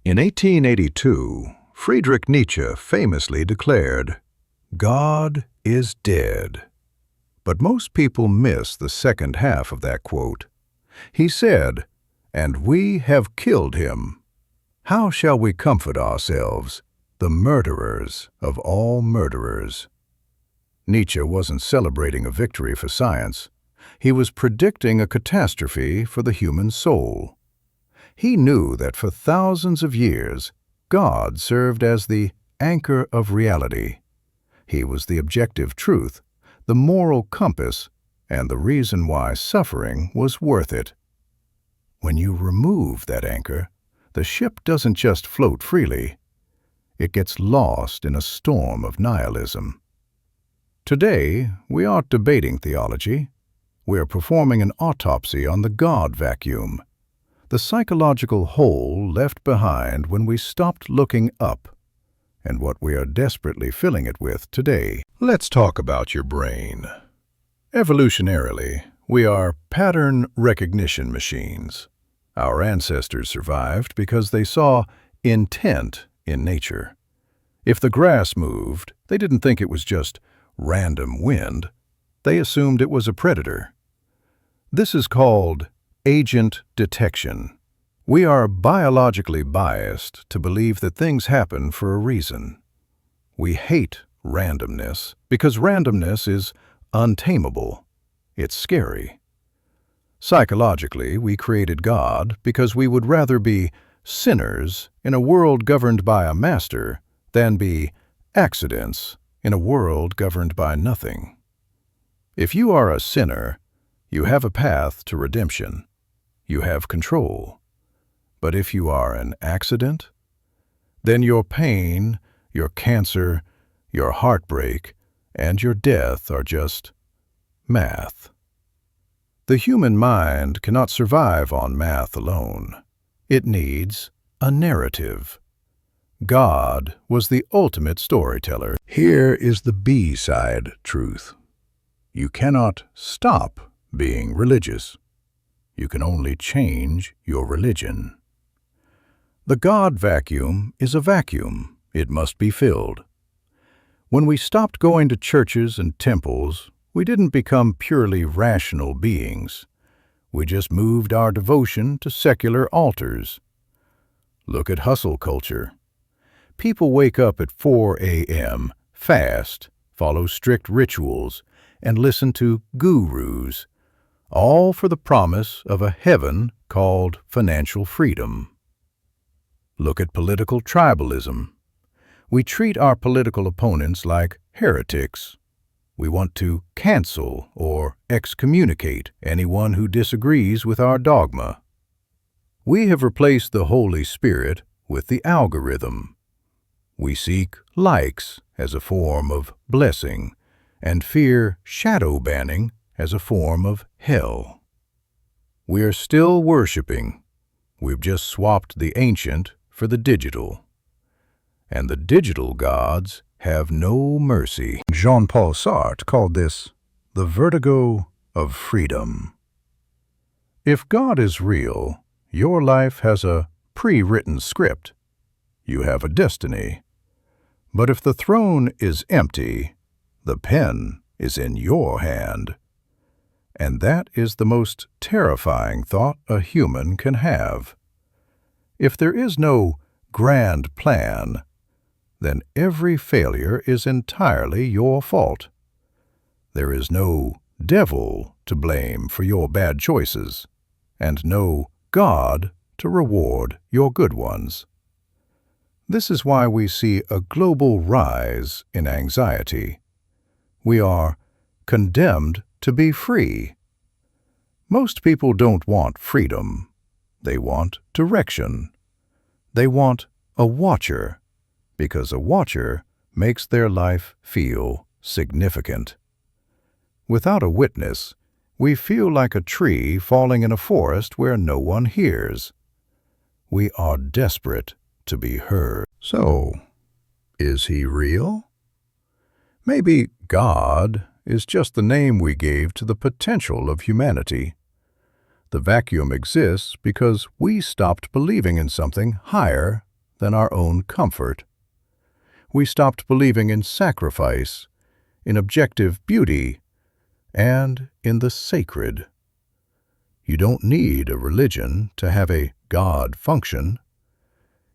In 1882, Friedrich Nietzsche famously declared, "God is dead." But most people miss the second half of that quote. He said, "And we have killed him. How shall we comfort ourselves, the murderers of all murderers?" Nietzsche wasn't celebrating a victory for science. He was predicting a catastrophe for the human soul. He knew that for thousands of years, God served as the anchor of reality. He was the objective truth, the moral compass, and the reason why suffering was worth it. When you remove that anchor, the ship doesn't just float freely. It gets lost in a storm of nihilism. Today, we aren't debating theology. We're performing an autopsy on the God vacuum, the psychological hole left behind when we stopped looking up, and what we are desperately filling it with today. Let's talk about your brain. Evolutionarily, we are pattern recognition machines. Our ancestors survived because they saw intent in nature. If the grass moved, they didn't think it was just random wind. They assumed it was a predator. This is called agent detection. We are biologically biased to believe that things happen for a reason. We hate randomness because randomness is untamable. It's scary. Psychologically, we created God because we would rather be sinners in a world governed by a master than be accidents in a world governed by nothing. If you are a sinner, you have a path to redemption. You have control. But if you are an accident, then your pain, your cancer, your heartbreak, and your death are just math. The human mind cannot survive on math alone. It needs a narrative. God was the ultimate storyteller. Here is the B-side truth. You cannot stop being religious. You can only change your religion. The God vacuum is a vacuum. It must be filled. When we stopped going to churches and temples, we didn't become purely rational beings. We just moved our devotion to secular altars. Look at hustle culture. People wake up at 4 a.m., fast, follow strict rituals, and listen to gurus, all for the promise of a heaven called financial freedom. Look at political tribalism. We treat our political opponents like heretics. We want to cancel or excommunicate anyone who disagrees with our dogma. We have replaced the Holy Spirit with the algorithm. We seek likes as a form of blessing and fear shadow banning as a form of hell. We are still worshiping. We've just swapped the ancient for the digital. And the digital gods have no mercy. Jean-Paul Sartre called this the vertigo of freedom. If God is real, your life has a pre-written script. You have a destiny. But if the throne is empty, the pen is in your hand. And that is the most terrifying thought a human can have. If there is no grand plan, then every failure is entirely your fault. There is no devil to blame for your bad choices, and no God to reward your good ones. This is why we see a global rise in anxiety. We are condemned to be free. Most people don't want freedom. They want direction. They want a watcher, because a watcher makes their life feel significant. Without a witness, we feel like a tree falling in a forest where no one hears. We are desperate to be heard. So, is he real? Maybe God is just the name we gave to the potential of humanity. The vacuum exists because we stopped believing in something higher than our own comfort. We stopped believing in sacrifice, in objective beauty, and in the sacred. You don't need a religion to have a God function.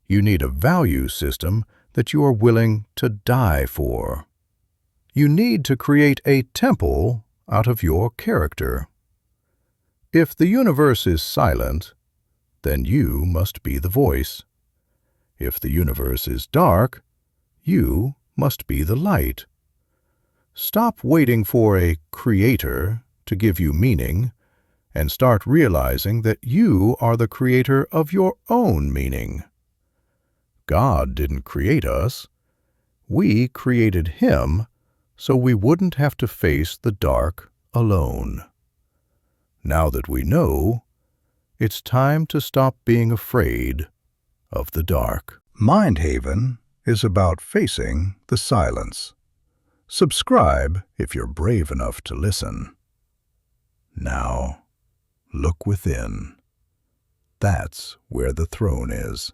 You need a value system that you are willing to die for. You need to create a temple out of your character. If the universe is silent, then you must be the voice. If the universe is dark, you must be the light. Stop waiting for a creator to give you meaning and start realizing that you are the creator of your own meaning. God didn't create us. We created Him so we wouldn't have to face the dark alone. Now that we know, it's time to stop being afraid of the dark. Mind Haven is about facing the silence. Subscribe if you're brave enough to listen. Now, look within. That's where the throne is.